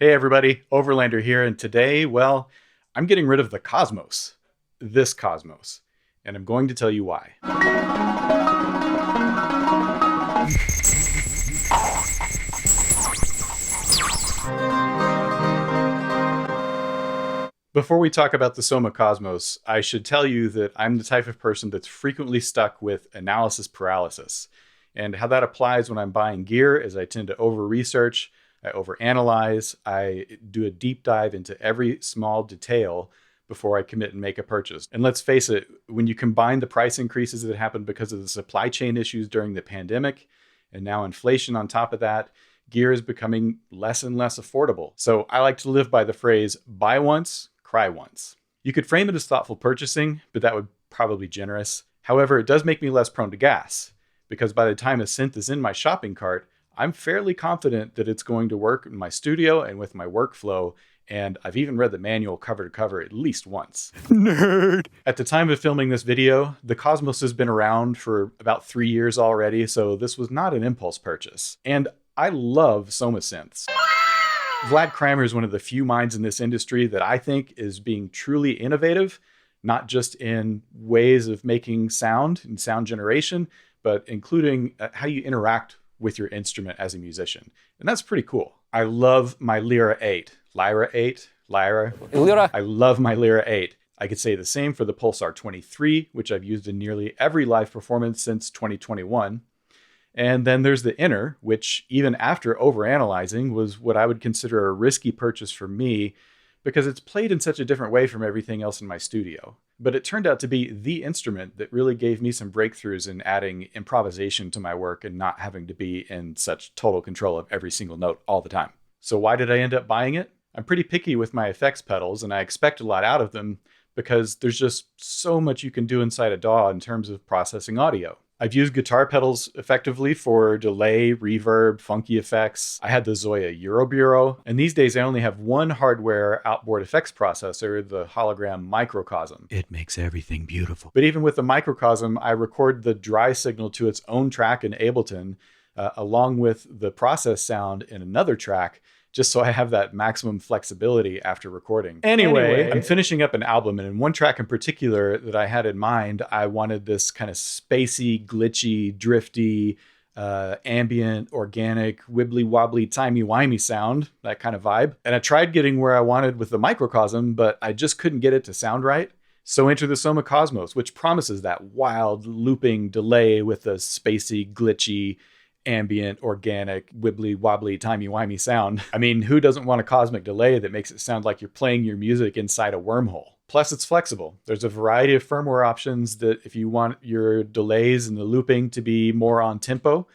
Hey everybody, Overlander here, and today, well, I'm getting rid of the Cosmos, this Cosmos, and I'm going to tell you why. Before we talk about the Soma Cosmos, I should tell you that I'm the type of person that's frequently stuck with analysis paralysis. And how that applies when I'm buying gear is I tend to over-research, I overanalyze, I do a deep dive into every small detail before I commit and make a purchase. And let's face it, when you combine the price increases that happened because of the supply chain issues during the pandemic, and now inflation on top of that, gear is becoming less and less affordable. So I like to live by the phrase, buy once, cry once. You could frame it as thoughtful purchasing, but that would probably be generous. However, it does make me less prone to gas, because by the time a synth is in my shopping cart, I'm fairly confident that it's going to work in my studio and with my workflow, and I've even read the manual cover to cover at least once. Nerd! At the time of filming this video, the Cosmos has been around for about 3 years already, so this was not an impulse purchase. And I love Soma synths. Vlad Kramer is one of the few minds in this industry that I think is being truly innovative, not just in ways of making sound and sound generation, but including how you interact with your instrument as a musician. And that's pretty cool. I love my Lyra 8. Lyra 8? Lyra? I love my Lyra 8. I could say the same for the Pulsar 23, which I've used in nearly every live performance since 2021. And then there's the Enner, which even after overanalyzing was what I would consider a risky purchase for me because it's played in such a different way from everything else in my studio. But it turned out to be the instrument that really gave me some breakthroughs in adding improvisation to my work and not having to be in such total control of every single note all the time. So why did I end up buying it? I'm pretty picky with my effects pedals and I expect a lot out of them because there's just so much you can do inside a DAW in terms of processing audio. I've used guitar pedals effectively for delay, reverb, funky effects. I had the Zoya Eurobureau, and these days I only have one hardware outboard effects processor, the hologram Microcosm. It makes everything beautiful. But even with the Microcosm, I record the dry signal to its own track in Ableton, along with the process sound in another track, just so I have that maximum flexibility after recording. Anyway, I'm finishing up an album, and in one track in particular that I had in mind, I wanted this kind of spacey, glitchy, drifty, ambient, organic, wibbly-wobbly, timey-wimey sound, that kind of vibe. And I tried getting where I wanted with the Microcosm, but I just couldn't get it to sound right. So enter the Soma Cosmos, which promises that wild, looping delay with a spacey, glitchy, ambient, organic, wibbly-wobbly, timey-wimey sound. I mean, who doesn't want a cosmic delay that makes it sound like you're playing your music inside a wormhole? Plus, it's flexible. There's a variety of firmware options that if you want your delays and the looping to be more on tempo,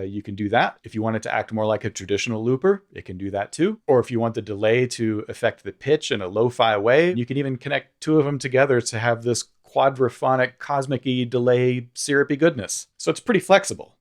you can do that. If you want it to act more like a traditional looper, it can do that too. Or if you want the delay to affect the pitch in a lo-fi way, you can even connect two of them together to have this quadraphonic, cosmic-y delay syrupy goodness. So it's pretty flexible.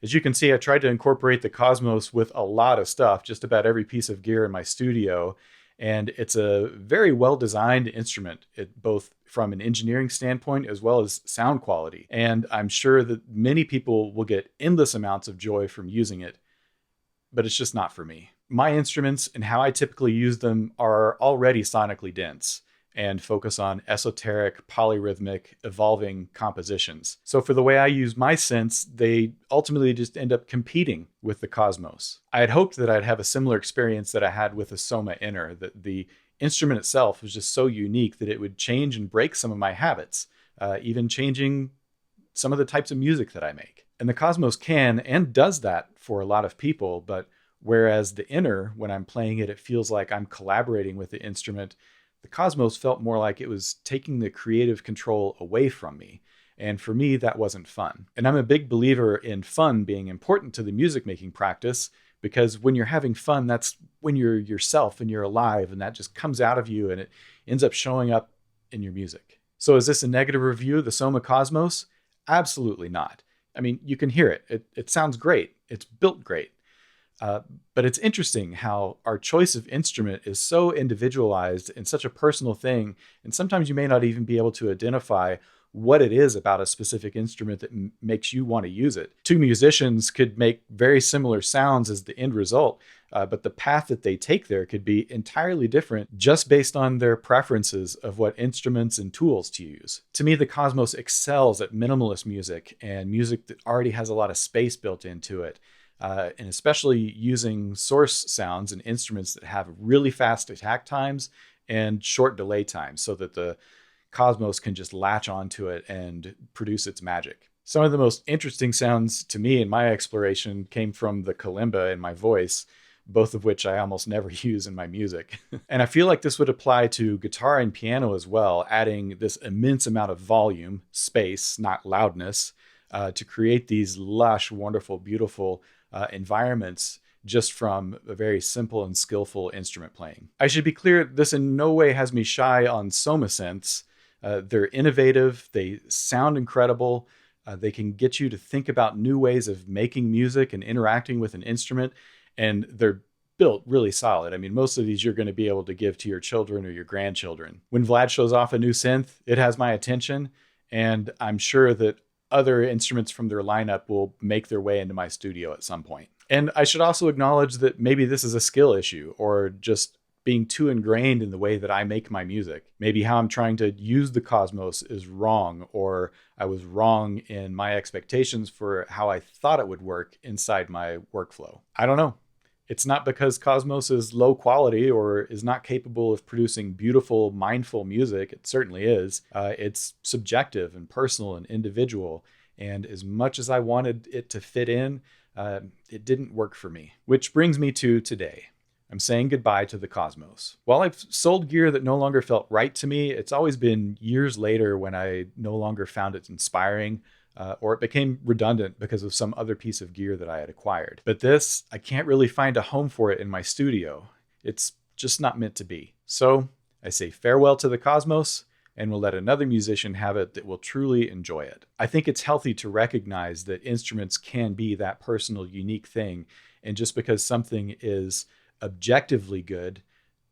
As you can see, I tried to incorporate the Cosmos with a lot of stuff, just about every piece of gear in my studio. And it's a very well-designed instrument, both from an engineering standpoint as well as sound quality. And I'm sure that many people will get endless amounts of joy from using it, but it's just not for me. My instruments and how I typically use them are already sonically dense and focus on esoteric, polyrhythmic, evolving compositions. So for the way I use my synths, they ultimately just end up competing with the Cosmos. I had hoped that I'd have a similar experience that I had with the Soma Enner, that the instrument itself was just so unique that it would change and break some of my habits, even changing some of the types of music that I make. And the Cosmos can and does that for a lot of people, but whereas the Enner, when I'm playing it, it feels like I'm collaborating with the instrument, the Cosmos felt more like it was taking the creative control away from me. And for me, that wasn't fun. And I'm a big believer in fun being important to the music making practice, because when you're having fun, that's when you're yourself and you're alive, and that just comes out of you and it ends up showing up in your music. So is this a negative review of the Soma Cosmos? Absolutely not. I mean, you can hear it. It sounds great. It's built great. But it's interesting how our choice of instrument is so individualized and such a personal thing. And sometimes you may not even be able to identify what it is about a specific instrument that makes you want to use it. Two musicians could make very similar sounds as the end result, but the path that they take there could be entirely different just based on their preferences of what instruments and tools to use. To me, the Cosmos excels at minimalist music and music that already has a lot of space built into it. And especially using source sounds and instruments that have really fast attack times and short delay times, so that the Cosmos can just latch onto it and produce its magic. Some of the most interesting sounds to me in my exploration came from the Kalimba and my voice, both of which I almost never use in my music. And I feel like this would apply to guitar and piano as well, adding this immense amount of volume, space, not loudness, to create these lush, wonderful, beautiful environments just from a very simple and skillful instrument playing. I should be clear, this in no way has me shy on Soma synths. They're innovative, they sound incredible, they can get you to think about new ways of making music and interacting with an instrument, and they're built really solid. I mean, most of these you're going to be able to give to your children or your grandchildren. When Vlad shows off a new synth, it has my attention, and I'm sure that other instruments from their lineup will make their way into my studio at some point. And I should also acknowledge that maybe this is a skill issue, or just being too ingrained in the way that I make my music. Maybe how I'm trying to use the Cosmos is wrong, or I was wrong in my expectations for how I thought it would work inside my workflow. I don't know. It's not because Cosmos is low quality or is not capable of producing beautiful, mindful music. It certainly is. It's subjective and personal and individual. And as much as I wanted it to fit in, it didn't work for me. Which brings me to today. I'm saying goodbye to the Cosmos. While I've sold gear that no longer felt right to me, it's always been years later when I no longer found it inspiring, or it became redundant because of some other piece of gear that I had acquired. But this, I can't really find a home for it in my studio. It's just not meant to be. So I say farewell to the Cosmos, and will let another musician have it that will truly enjoy it. I think it's healthy to recognize that instruments can be that personal, unique thing, and just because something is objectively good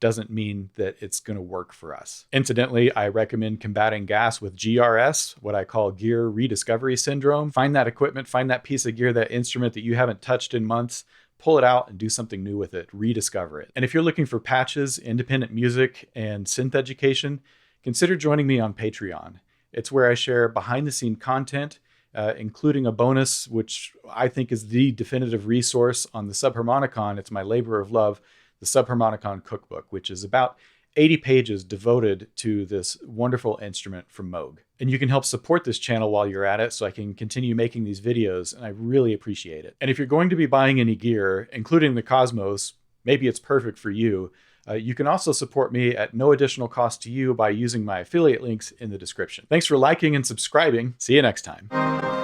doesn't mean that it's going to work for us. Incidentally, I recommend combating gas with GRS, what I call gear rediscovery syndrome. Find that equipment, find that piece of gear, that instrument that you haven't touched in months, pull it out and do something new with it, rediscover it. And if you're looking for patches, independent music, and synth education, consider joining me on Patreon. It's where I share behind the scene content, including a bonus, which I think is the definitive resource on the Subharmonicon. It's my labor of love, the Subharmonicon cookbook, which is about 80 pages devoted to this wonderful instrument from Moog. And you can help support this channel while you're at it so I can continue making these videos, and I really appreciate it. And if you're going to be buying any gear, including the Cosmos, maybe it's perfect for you. You can also support me at no additional cost to you by using my affiliate links in the description. Thanks for liking and subscribing. See you next time.